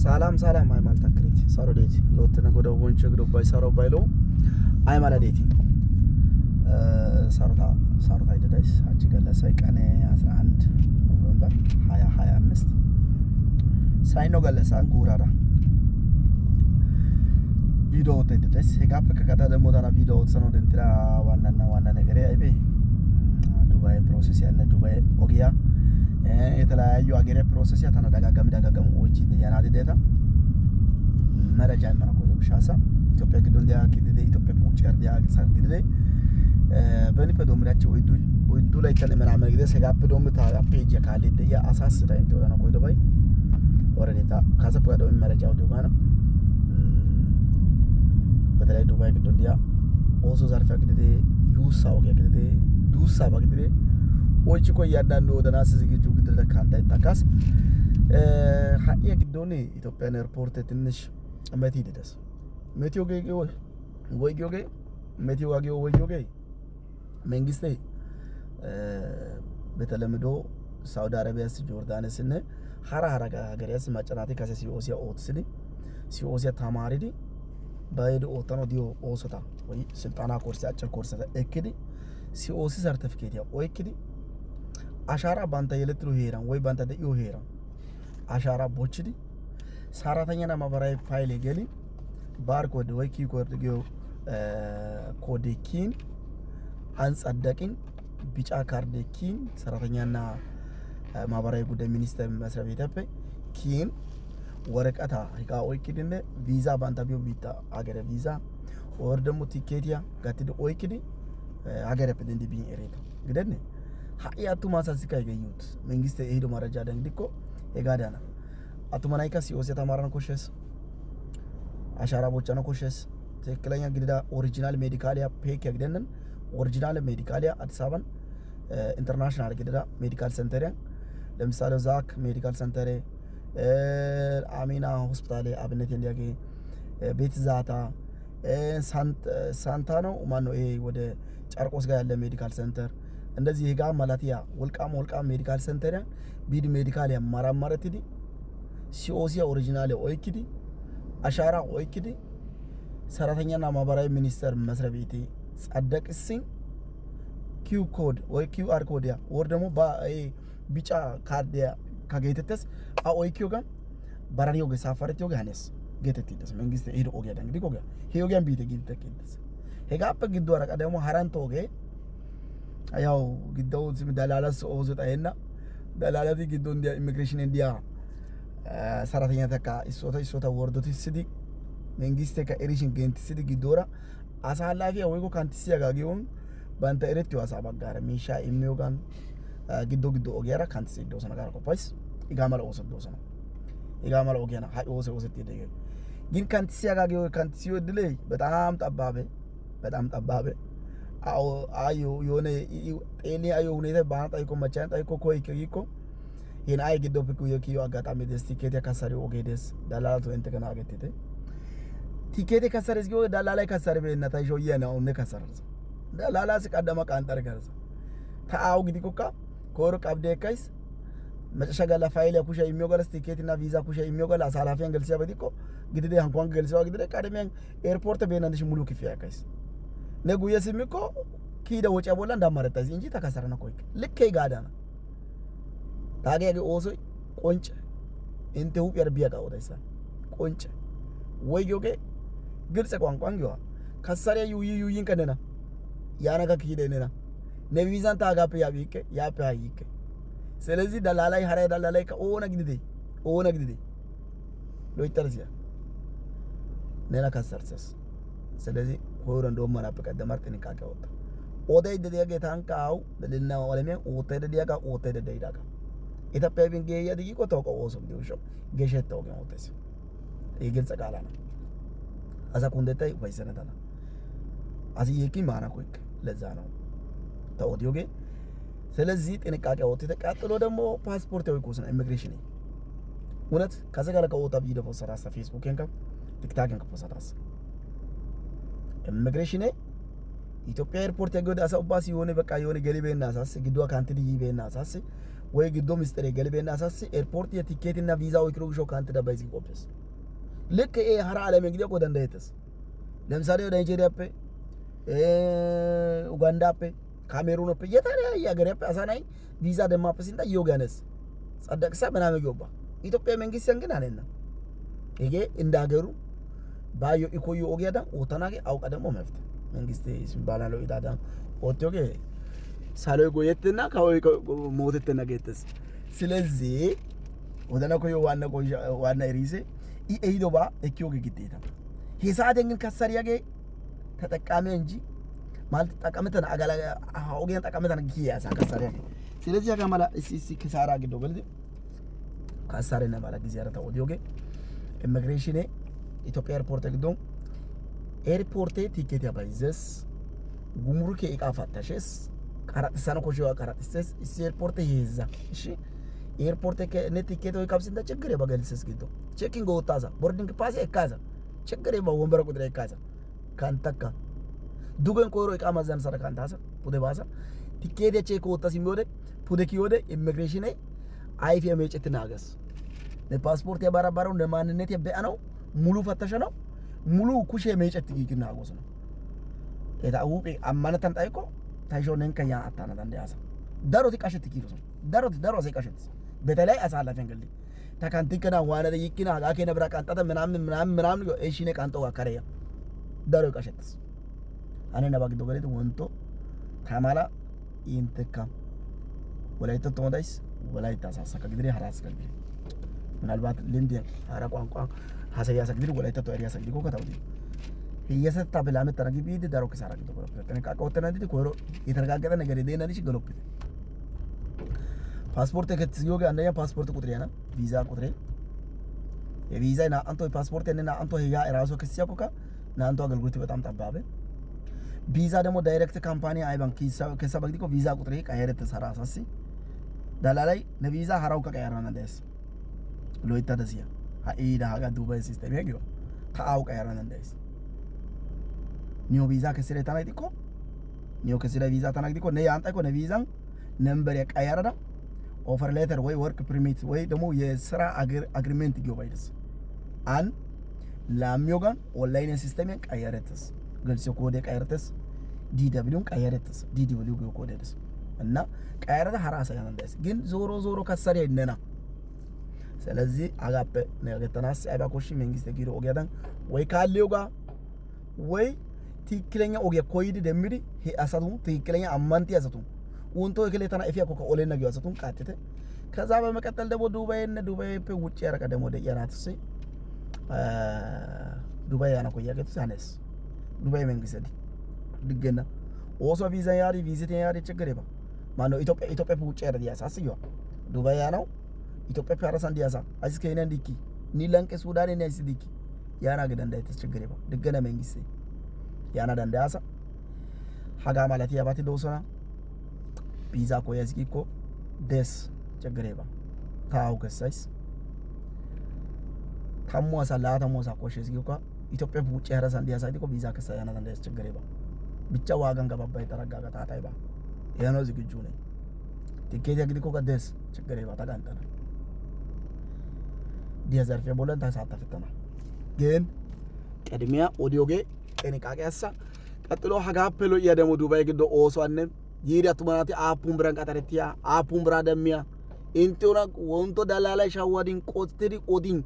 ሰላም አይ ማለት አክሪት ሳሮዴቲ ሎትነ ጎዳው ወንቸ ግዶ ባይ ሳሮ ባይሎ አይ ማለዴቲ ሳሮታ አይደዳይስ አጭ ገለሰ ቀኔ 11 ኖቬምበር 2025 ሳይኖ ገለሰ ጉራራ ቪዲዮ ተደደስ ሄጋፕ ከቀጣ ደሞ ታና ቪዲዮ ተሰኖ ደንትራ ዋና ነገር አይቤ ዱባይ ፕሮሰስ ያለ ዱባይ ኦጊያ የተለያዩ አገሬ ፕሮሰስ ያተና ዳጋጋም ወጪ ያናደ ዴታ መረጃ ማናቆሎ ሻሳ ኢትዮጵያ ግዶ እንዲያ ግዴ ኢትዮጵያ ፖቸር ዲያ ግሳት ግዴ በኒ በዶምራቸው ወይዱ ላይ ተነመራመ ግዴ ሰጋፕ ዶም ታ ፔጅ ካለ ዲያ አሳስታ እንደሆነ ነው ቆይዶ ባይ ወረዴታ ካሰብ ጋር ደም መረጃው ዱባ ነው በተለይ ዱባይ ግዶ እንዲያ ኦሶ ዛርፋ ግዴ ዩሳው ግዴ ዱሳ ባግዴ ወጪ ኮ ያዳንዶ ወደናስ ዝግጁ ግድለ ካንዳ ይታካስ ሀየ ግዶኔ ኢትዮጵያን ኤርፖርት ትንሽ መቲ ደስ መቲዮ ገገ ወይ ገገ መቲዮ ጋገ ወይ ገገ መንግስቴ በተለምዶ ሳውዲ አረቢያስ ጆርዳንስነ ሐራ ሀገሪያስ ማጨናቴ ካሰሲ ኦሲያ ኦትስሊ ሲኦሲያ ታማሪዲ ባይዶ ኦተኖ ዲዮ ኦሶታ ወይ ስልጣና ኮርስ አጭር ኮርስ እክዲ ሲኦሲ ሰርቲፊኬት ያ ኦይክዲ አሻራ ባንተ የለጥሩ ሄራን ወይ ባንተ ደዩ ሄራን አሻራ ቦችዲ ሰራተኛና ማህበራዊ ፋይል ገሊ ባርኮድ ወይ ኪ ኮድ ጊዮ ኮዴኪን አንጸደቂን ቢጫ ካርዴኪን ሰራተኛና ማህበራዊ ጉዳይ ሚኒስቴር መስሪያ ቤት አፈ ኪን ወረቀታ ሂቃ ኦይክዲነ ቪዛ ባንታ ቢዮ ቢታ አገረ ቪዛ ወር ደሞ ቲኬቲያ ጋትዲ ኦይክዲ አገረ ፕደንዲ ቢ ኤሬታ ግደነ ሀያቱ ማሳስካ ይገኙት መንግስት እሄዶ ማረጃ ደንግዲኮ የጋዳና አቱማናይካ ሲኦሲ ተማራን ኮሸስ አሻራ ቦቻና ኮሸስ ትክክለኛ ግድዳ ኦሪጂናል ሜዲካሊያ ፔክ ያግደነን ኦሪጂናል ሜዲካሊያ አዲስ አበባን ኢንተርናሽናል ግድዳ ሜዲካል ሴንተር ለምሳሌ ዛክ ሜዲካል ሴንተር አሚና ሆስፒታል አብነት እንዲያገ ቤት ዛታ ሳንታ ነው ማን ነው ይሄ ወደ ጫርቆስ ጋር ያለ ሜዲካል ሴንተር እንደዚህ ይጋ ማላቲያ ወልቃም ሜዲካል ሴንተር ቢድ ሜዲካል ያማራማረትዲ ሲኦሲያ ኦሪጂናል ኦይክዲ አሻራ ኦይክዲ ሰራተኛና ማህበራዊ ሚኒስቴር መስሪያ ቤት ጸደቅስኝ ኪው ኮድ ወይ ኪው አር ኮድ ያ ወር ደግሞ ቢጫ ካርድ ያ ካገይተተስ አኦይኪዮ ጋር ባራሪዮ ጋር ሳፋረቲዮ ጋር ያነስ ገተቲደስ መንግስት ሄዶ ኦጊያ ደንግዲ ኮጋ ሄዮጋን ቢተ ጊልተከንደስ ሄጋፕ ግዶ አረቃ ደግሞ ሀራንቶ ኦጌ ያው ግዳው ዝም ዳላላስ ኦዘጣይና ዳላላቲ ግዶ እንዲያ ኢሚግሬሽን እንዲያ ሰራተኛ ተካ ኢሶታ ወርዶት ሲዲ መንግስት ከኢሪሽን ገንት ሲዲ ግዶራ አሳላፊያ ወይጎ ካንቲሲያ ጋጊውን ባንተ ኤሬቲዮ አሳባ ጋር ሚሻ ኢሚዮጋን ግዶ ኦጌራ ካንቲሲ ዶሰና ጋር ኮፓይስ ኢጋማላ ኦሰዶሰና ኢጋማላ ኦጌና ሃይ ኦሰት ይደገ ግን ካንቲሲያ ጋጊው ካንቲሲዮ ድሌ በጣም ጠባበ አዮ የሆነ ጤኒ አዮ ሁኔታ ባንታ ይኮ መቻን ታይኮ ኮይኮ ይሄን አይ ግዶ ፍኩ የኪዮ አጋጣሚ ደስ ቲኬት ያካሳሪ ኦጌደስ ዳላላቱ እንተከና አገተተ ቲኬት ያካሳሪስ ጊዮ ዳላላይ ካሳሪ በእና ታይሾ የናው ነካሳርስ ዳላላስ ቀደማ ቃንጠር ገርስ ታው ግዲ ኮካ ኮር ቀብደ ካይስ መጨሸጋላ ፋይል ያኩሻ የሚዮጋለስ ቲኬትና ቪዛ ኩሻ የሚዮጋላ አሳላፊያን ገልሲያ በዲኮ ግዲደ አንኳን ገልሲያ ግዲደ ቀደሚያን ኤርፖርት በእናንሽ ሙሉ ክፍያ ካይስ ነጉየ ሲሚኮ ኪደ ወጪ ቦላ እንዳማረጣዚ እንጂ ተካሰረና ኮይክ ልከ ይጋዳና ታገየ ኦሶይ ቆንጭ እንተው ያርቢያ ጋውዳይሳ ቆንጭ ወይዮገ ግልጽ ቋንቋን ይዋ ከሰሪያ ዩይን ከነና ያነጋ ኪደነና ነቢዛን ታጋፕ ያቢከ ያፓይከ ስለዚህ ዳላላይ ሐራ ዳላላይ ከኦነ ግዲደ ሎይተርሲያ ነና ካሰርሰስ ስለዚህ ሆሮ እንደውም አናበቀደ ማርቲን ካቀወጣ ኦዳይ ደዲያገ ታንካው ለልና ወለሚያ ኦታይ ደዲያጋ ኦታይ ደዲያጋ ኢትዮጵያ ቢንጌ ያዲቂ ቆታው ቆሶ ዲውሾ ገሸታው ገሞተስ ይግልጽ ቃላ ነው አዛ ኮንደታይ ወይሰነታና አዚየቂ ማና ኮይክ ለዛ ነው ታውዲዮጌ ስለዚህ ጥንቃቄ ወጥ ተቃጥሎ ደግሞ ፓስፖርት ያው ይቆስና ኢሚግሬሽን እውነት ከዘጋለ ከወጣ ቪዲዮ ፎሰራስ ፌስቡክ እንካ ቲክታክ እንካ ፎሰራስ ኢሚግሬሽን ኢትዮጵያ ኤርፖርት ያገደ አሳውባሲ የሆነ በቃ የሆነ ገሊቤና አሳስ ግዷ ካንትዲ ይቤና አሳስ ወይ ግዶ ሚስጥር ገልቤና አሳስ ኤርፖርት የቲኬት እና ቪዛ ወይ ክሩግሾ ካንተ ደባይዚ ቆፕስ ልክ ሀራ ዓለም እንግዲህ ቆደ እንዳይተስ ለምሳሌ ወደ ናይጄሪያ ኡጋንዳ ካሜሩን የተለያየ ሀገር አሳናይ ቪዛ ደማፕስ እንታ ዮጋነስ ጸደቅሳ ምናምን ይወባ ኢትዮጵያ መንግስት ግን አለና ይሄ እንዳገሩ ባዮ ኢኮዩ ኦጌዳ ኦታናጌ አውቃ ደግሞ መፍት መንግስት ሲባላለው ኢዳዳ ኦቶጌ ሳሎይ ጎየትና ካወይ ሞተተና ገተስ ስለዚህ ወደና ኮዮ ዋና ሪሴ ኢኤይዶባ እኪዮጌ ግዴታ ሂሳደን ግን ከሰሪያጌ ተጠቃሚ እንጂ ማለት ተጠቃመተን አጋላ ኦጌን ተጠቃመተን ጊያሳ ከሰሪያጌ ስለዚህ ያጋማላ እሲ ከሳራ ግዶ በልድ ካሳረና ባላ ጊዜ አረታ ኦዲዮጌ ኢሚግሬሽን ኢትዮጵያ ኤርፖርት ግዶ ኤርፖርት ቲኬት ያባይዘስ ጉምሩክ ኢቃፋታሽስ ቀራጥሳነ ኮሽዋ ቀራጥስስ እሲ ኤርፖርት ይዛ እሺ ኤርፖርት ከኔ ቲኬት ወይ ካብስ እንደ ችግር የበገልስስ ግዶ ቼኪንግ ወጣዛ ቦርዲንግ ፓስ የካዛ ችግር የባወንበረ ቁጥር የካዛ ካንተካ ዱገን ኮሮ ኢቃማዛን ሰራ ካንታሳ ፑደ ባሳ ቲኬት ቼክ ወጣስ የሚወደ ፑደ ኪወደ ኢሚግሬሽን አይፍ የመጨት ናገስ ለፓስፖርት ያባራባረው ለማንነት የበአነው ሙሉ ፈተሸ ነው ሙሉ ኩሽ የመጨት ይግና አጎስ ነው ኤታው አማነታን ጣይቆ ታይሾነን ከያ አታና እንዳያሳ ዳሮት ቃሸት ኪሎ ዳሮት ቃሸት በተለይ አሳላፈ እንግዲህ ታካንቲከና ዋና ይኪና አጋከ ነብራ ቃንጣተ ምናምን እሺኔ ቃንጣው አካሪያ ዳሮ ቃሸት አነና ባግዶ ገለጥ ወንቶ ታማላ ይንተካ ወላይታ ተወዳይስ ወላይታ ሳሳካ ግድሪ ሐራስ ከልቢ ምናልባት ልምድ አራ ቋንቋ ሐሰያ ሰግድሪ ወላይታ ተወሪያ ሰግድሪ ኮከታው የሰጣ ብላመት ተረግቢ ዳሮ ከሳራ ግዶ ተነቃቀ ወተና እንዴ ኮሮ የተረጋገጠ ነገር የደና ልጅ ገሎፕ ፓስፖርት ከትዚዮ ጋር አንደኛ ፓስፖርት ቁጥሬ ና ቪዛ ቁጥሬ የቪዛ ና አንቶ ፓስፖርት እና አንቶ ያ ራሱ ከሲያ ኮካ ና አንቶ አገልግሎት በጣም ጠባበ ቪዛ ደግሞ ዳይሬክት ካምፓኒ አይ ባንክ ከሰበግዲኮ ቪዛ ቁጥሬ ቀየረት ተሰራ አሳሲ ዳላላይ ነቪዛ ሐራው ከቀየራና ደስ ሎይታ ደሲያ አይዳ ሀጋ ዱባይ ሲስተም ያጊው ታው ቀየራና ደስ ኒዮ ቪዛ ከስሬ ታናይዲኮ ኒዮ ከስሬ ቪዛ ታናይዲኮ ነይ አንጣይኮ ነቪዛን ነምበር ያቀየራና ኦፈር ሌተር ወይ ወርክ ፐርሚት ወይ ደግሞ የስራ አግሪመንት ጊዮባይደስ አን ላሚዮጋን ኦንላይን ሲስተም ቀየረተስ ገልጽ ኮድ ቀየረተስ ዲደብሊውን ቀየረተስ ዲደብሊው ኮድስ እና ቀየረተ ሐራሳ ያንደስ ግን ዞሮ ከሰሪ አይነና ስለዚህ አጋበ ነገተናስ አይባኮሽ መንግስት ጊሮ ኦጌዳን ወይ ካሊዮጋ ወይ ትክክለኛ ኦጌ ኮይድ ደምሪ አሳቱ ትክክለኛ አማንቲ አሳቱ ወንቶ እከሌታና እፊያ ኮካ ኦሌና ጊዮ አሳቱን ቃጥተ ከዛ በመቀጠል ደግሞ ዱባይ ውጭ ያረቀ ደግሞ ደያናትስ ዱባይ ያና ኮያገት ሳነስ ዱባይ መንግስት ድገና ኦሶ ቪዛ ያሪ ቪዚት ያሪ ችግር ይባ ማነው ኢትዮጵያ ውጭ ያረ ዲያሳ አስዩ ዱባይ ያናው ኢትዮጵያ ፓራስ እንዲያሳ አዚስ ከኔ እንዲኪ ኒላንቀ ሱዳን እና ሲዲኪ ያና ገዳ እንዳይተስ ችግር ይባ ድገና መንግስት ያና ዳንዳያሳ ሀጋ ማለት ያባቲ ዶሶና ቪዛ ኮያዝኪኮ ደስ ችግር ይባ ታው ከሳይስ ታሟሳ ላታሟሳ ኮሽስ ጊዮካ ኢትዮጵያ ውጭ ያረሳ እንዲያሳ ዲኮ ቪዛ ከሳ ያና ዳንዳያስ ችግር ይባ ብቻ ዋጋን ገባባ የተረጋጋ ታታይባ ያኖ ዝግጁ ነኝ ቲኬት ያግዲኮ ከደስ ችግር ይባ ታጋንተና ዲያዘርፈ ቦለን ታሳተፈተና ግን ቀድሚያ ኦዲዮጌ ጥንቃቄ ያሳ ቀጥሎ ሀጋፕሎ ያደሙ ዱባይ ግዶ ኦሶአንም ይሪያቱ ማናቲ አፑን ብራን ቀጠረቲያ አፑን ብራ ደሚያ ኢንቶና ወንቶ ዳላላይ ሻዋዲን ቆጥሪ ኦዲን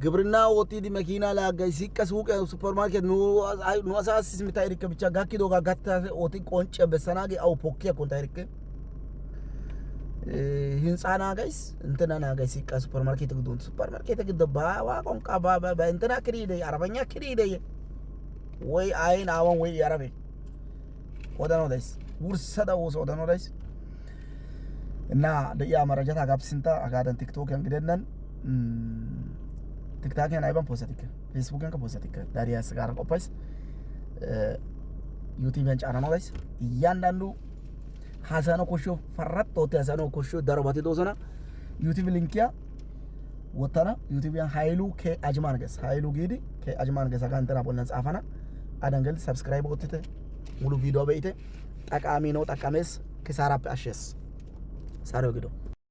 ግብርና ወቲዲ መኪና ላጋይ ሲቀሱቅ ሱፐርማርኬት ኑ አሳሲስ ምታይሪከ ብቻ ጋኪዶ ጋታ ኦቲ ቆንጨ በሰናጌ አው ፖኪያ ኮንታይሪከ ህንጻና ጋይስ እንትናና ጋይስ ሲቀ ሱፐርማርኬት ግዶን ሱፐርማርኬት ግዶ ባዋ ቆንቃ ባባ እንትና ክሪደ አረበኛ ክሪደ ወይ አይን አወን ወይ ያረበ ወዳኖ ዳይስ ውርሰዳ ወዳኖ ዳይስ እና ደያ መረጃታ ጋብስንታ አጋደን ቲክቶክ እንግደነን ቲክታክ እና አይባን ፖስቲክ ፌስቡክ እና ፖስቲክ ዳሪያስ ጋር ቆፓይስ ዩቲዩብ ቻናል ነው ጋይስ እያንዳንዱ ሐሰኖ ኮሾ ፈራት ቶተ ሐሰኖ ኮሾ ዳሮባቲ ዶሰና ዩቲዩብ ሊንኪያ ወጣና ዩቲዩብ ያን ሃይሉ ከአጅማን ገስ ሃይሉ ጊዲ ከአጅማን ገስ አካንተና ቦለን ጻፋና አደንገል ሰብስክራይብ ወጥተ ሙሉ ቪዲዮ በይተ ጠቃሚ ነው ጠቃሜስ kisaarappe ashshees. Saroo gido.